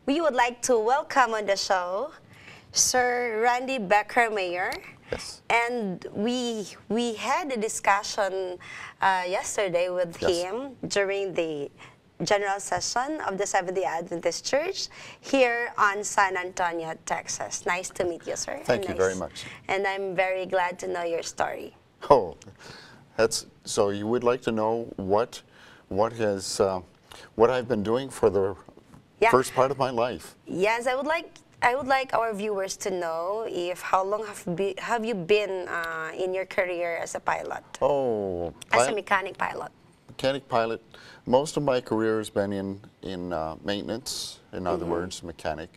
we would like to welcome on the show Sir Randy Becker Mayer. Yes. And we had a discussion yesterday with him during the general session of the Seventh-day Adventist Church here on San Antonio, Texas. Nice to meet you, sir. Thank you very much. And I'm very glad to know your story. Oh, so you would like to know what I've been doing for the first part of my life? Yes, I would like our viewers to know if how long have you been in your career as a pilot? Oh, as a mechanic pilot. Mechanic pilot. Most of my career has been in maintenance. In other words, mechanic.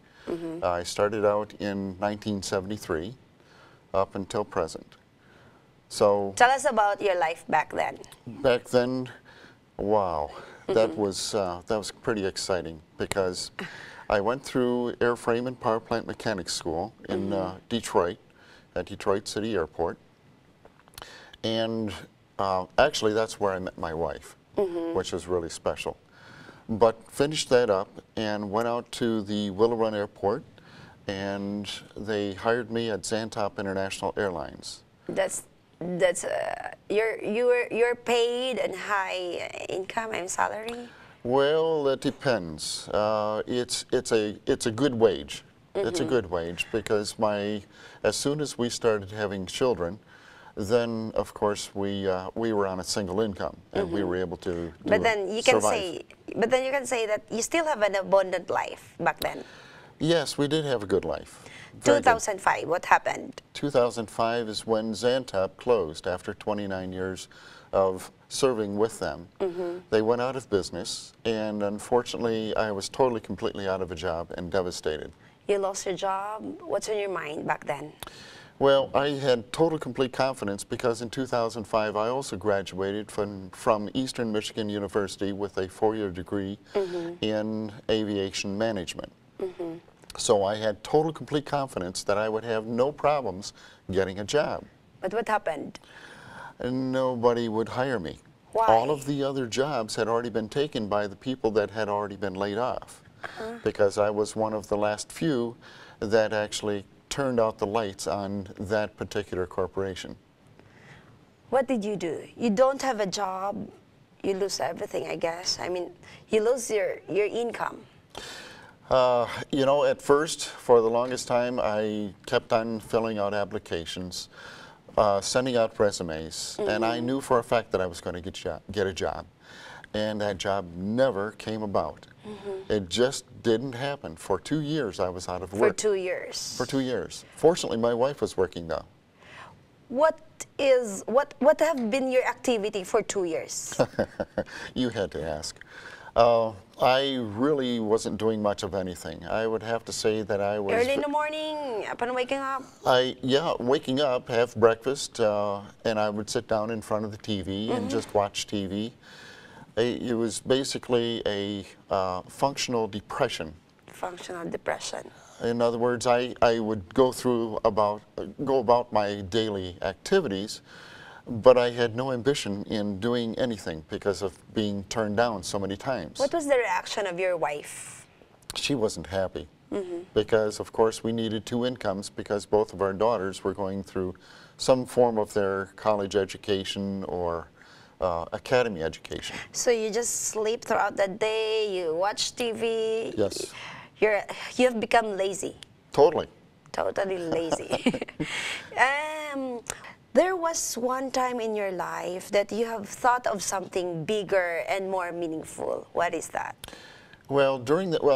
I started out in 1973, up until present. So tell us about your life back then. Back then, wow, that was pretty exciting because I went through airframe and power plant mechanics school in Detroit, at Detroit City Airport. And actually, that's where I met my wife, which was really special. But finished that up and went out to the Willow Run Airport, and they hired me at Zantop International Airlines. You're paid and high income and salary? Well, it depends. It's a good wage. It's a good wage because as soon as we started having children, then of course we were on a single income and we were able to survive. But then you can say that you still have an abundant life back then. Yes, we did have a good life. 2005, what happened? 2005 is when Zantop closed after 29 years of serving with them. They went out of business, and unfortunately, I was totally, completely out of a job and devastated. You lost your job? What's on your mind back then? Well, I had total, complete confidence because in 2005, I also graduated from Eastern Michigan University with a 4-year degree in aviation management. So I had total, complete confidence that I would have no problems getting a job. But what happened? Nobody would hire me. Why? All of the other jobs had already been taken by the people that had already been laid off. Because I was one of the last few that actually turned out the lights on that particular corporation. What did you do? You don't have a job, you lose everything, I guess. I mean, you lose your income. You know, at first, for the longest time, I kept on filling out applications, sending out resumes, and I knew for a fact that I was going to get a job. And that job never came about. It just didn't happen. For 2 years, I was out of work. For 2 years? For 2 years. Fortunately, my wife was working though. What have been your activity for 2 years? You had to ask. I really wasn't doing much of anything. I would have to say that I was... Early in the morning, upon waking up? Yeah, waking up, have breakfast, and I would sit down in front of the TV and just watch TV. It was basically a functional depression. Functional depression. In other words, I would go about my daily activities, but I had no ambition in doing anything because of being turned down so many times. What was the reaction of your wife? She wasn't happy because, of course, we needed 2 incomes because both of our daughters were going through some form of their college education or academy education. So you just sleep throughout the day, you watch TV? Yes. You have become lazy. Totally. Totally lazy. There was one time in your life that you have thought of something bigger and more meaningful. What is that? Well,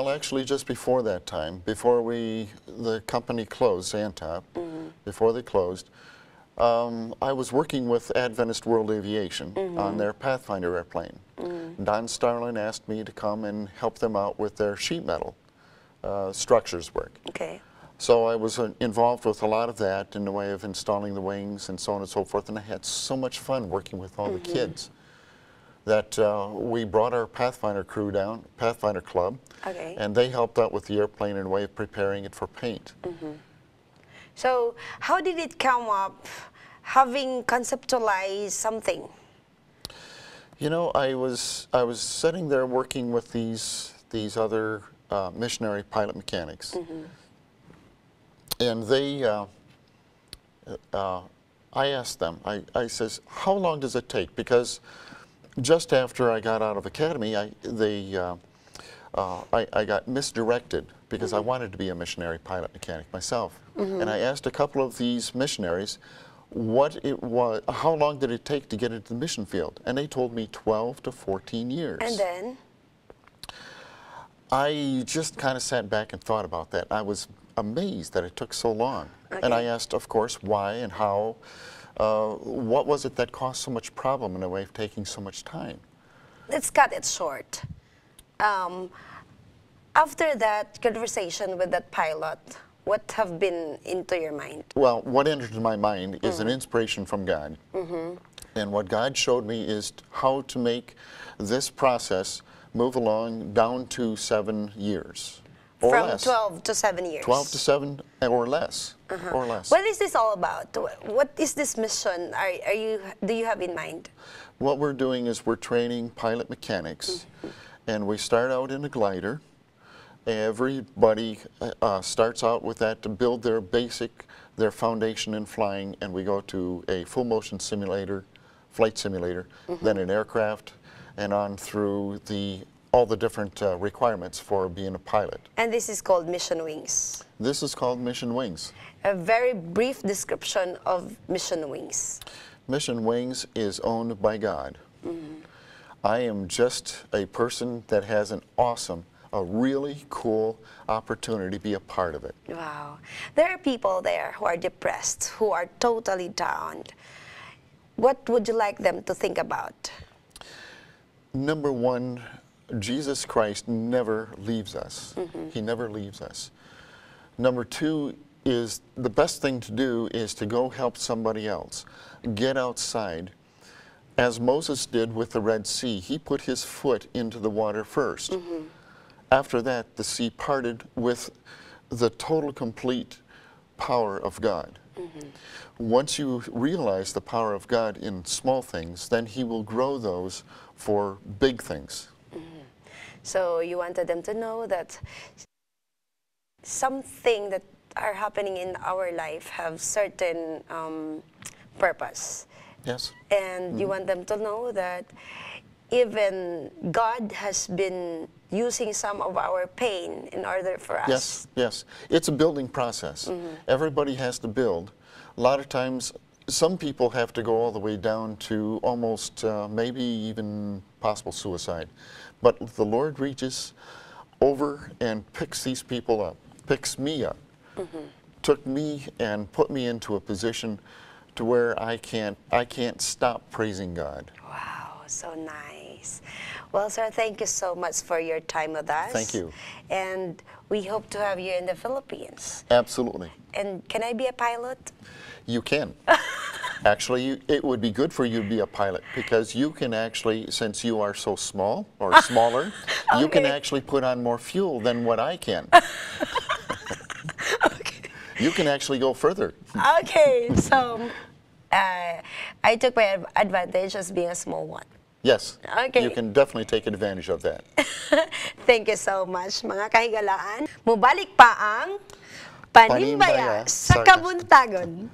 actually just before that time, before the company closed, Zantop, before they closed, I was working with Adventist World Aviation on their Pathfinder airplane. Don Starlin asked me to come and help them out with their sheet metal structures work. Okay. So I was involved with a lot of that in the way of installing the wings and so on and so forth, and I had so much fun working with all the kids that we brought our Pathfinder crew down, Pathfinder Club, and they helped out with the airplane in a way of preparing it for paint. So how did it come up, having conceptualized something? You know, I was sitting there working with these other missionary pilot mechanics. And they, I asked them, I says, how long does it take? Because just after I got out of academy, I got misdirected because I wanted to be a missionary pilot mechanic myself. And I asked a couple of these missionaries what it was, how long did it take to get into the mission field? And they told me 12 to 14 years. And then? I just kind of sat back and thought about that. I was amazed that it took so long. And I asked, of course, why and how. What was it that caused so much problem in the way of taking so much time? Let's cut it short. After that conversation with that pilot, what have been into your mind? Well, what entered my mind is an inspiration from God. And what God showed me is how to make this process move along down to 7 years. Or From less. 12 to 7 years. 12 to 7 or less. Or less. What is this all about? What is this mission do you have in mind? What we're doing is we're training pilot mechanics. And we start out in a glider. Everybody starts out with that to build their foundation in flying, and we go to a full motion simulator, flight simulator, then an aircraft, and on through all the different requirements for being a pilot. And this is called Mission Wings. This is called Mission Wings. A very brief description of Mission Wings. Mission Wings is owned by God. I am just a person that has a really cool opportunity to be a part of it. Wow. There are people there who are depressed, who are totally down. What would you like them to think about? Number one, Jesus Christ never leaves us. He never leaves us. Number two is the best thing to do is to go help somebody else. Get outside. As Moses did with the Red Sea, he put his foot into the water first. After that, the sea parted with the total, complete power of God. Once you realize the power of God in small things, then he will grow those for big things. So you wanted them to know that something that are happening in our life have certain purpose. Yes. And you want them to know that even God has been using some of our pain in order for us. Yes, yes. It's a building process. Everybody has to build. A lot of times, some people have to go all the way down to almost maybe even possible suicide. But the Lord reaches over and picks these people up, picks me up, took me and put me into a position to where I can't stop praising God. Wow, so nice. Well, sir, thank you so much for your time with us. Thank you. And we hope to have you in the Philippines. Absolutely. And can I be a pilot? You can. Actually, it would be good for you to be a pilot because you can actually, since you are so small or smaller, you can actually put on more fuel than what I can. You can actually go further. Okay, so I took my advantage as being a small one. Yes, Okay. you can definitely take advantage of that. Thank you so much, mga kahigalaan. Mubalik pa ang Panimbaya sa Kabuntagon.